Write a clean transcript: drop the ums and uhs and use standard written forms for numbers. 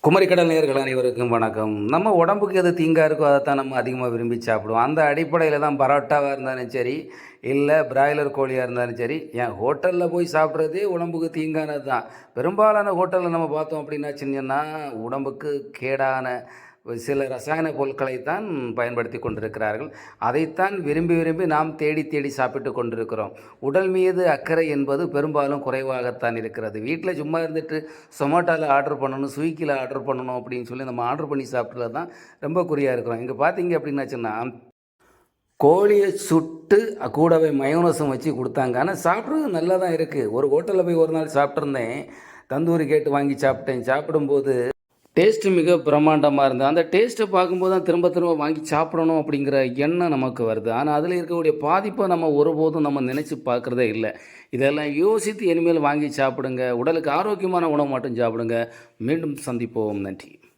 குமரிக்கடல் நேயர்கள் அனைவருக்கும் வணக்கம். நம்ம உடம்புக்கு எது தீங்கா இருக்கோ அதைத்தான் நம்ம அதிகமாக விரும்பி சாப்பிடுவோம். அந்த அடிப்படையில் தான் பரோட்டாவாக இருந்தாலும் சரி, இல்லை பிராய்லர் கோழியாக இருந்தாலும் சரி, ஏன் ஹோட்டலில் போய் சாப்பிட்றதே உடம்புக்கு தீங்கானது தான். பெரும்பாலான ஹோட்டலில் நம்ம பார்த்தோம் அப்படின்னாச்சுங்கன்னா, உடம்புக்கு கேடான சில ரசாயன பொருட்களைத்தான் பயன்படுத்தி கொண்டிருக்கிறார்கள். அதைத்தான் விரும்பி விரும்பி நாம் தேடி தேடி சாப்பிட்டு கொண்டிருக்கிறோம். உடல் மீது அக்கறை என்பது பெரும்பாலும் குறைவாகத்தான் இருக்கிறது. வீட்டில் சும்மா இருந்துட்டு சொமேட்டோவில் ஆர்டர் பண்ணணும், ஸ்விக்கியில் ஆர்டர் பண்ணணும் அப்படின்னு சொல்லி நம்ம ஆர்டர் பண்ணி சாப்பிட்றது தான் ரொம்ப குறியாக இருக்கிறோம். இங்கே பார்த்தீங்க அப்படின்னாச்சுன்னா, கோழியை சுட்டு கூடவே மயோனஸும் வச்சு கொடுத்தாங்க. ஆனால் சாப்பிட்றது நல்லா தான் இருக்குது. ஒரு ஹோட்டலில் போய் ஒரு நாள் சாப்பிட்ருந்தேன். தந்தூரி கேட்டு வாங்கி சாப்பிட்டேன். சாப்பிடும்போது டேஸ்ட்டு மிக பிரம்மாண்டமாக இருந்தது. அந்த டேஸ்ட்டை பார்க்கும்போது தான் திரும்ப திரும்ப வாங்கி சாப்பிடணும் அப்படிங்கிற எண்ணம் நமக்கு வருது. ஆனால் அதில் இருக்கக்கூடிய பாதிப்பை நம்ம ஒருபோதும் நம்ம நினச்சி பார்க்குறதே இல்லை. இதெல்லாம் யோசித்து இனிமேல் வாங்கி சாப்பிடுங்க. உடலுக்கு ஆரோக்கியமான உணவு மட்டும் சாப்பிடுங்க. மீண்டும் சந்திப்போம். நன்றி.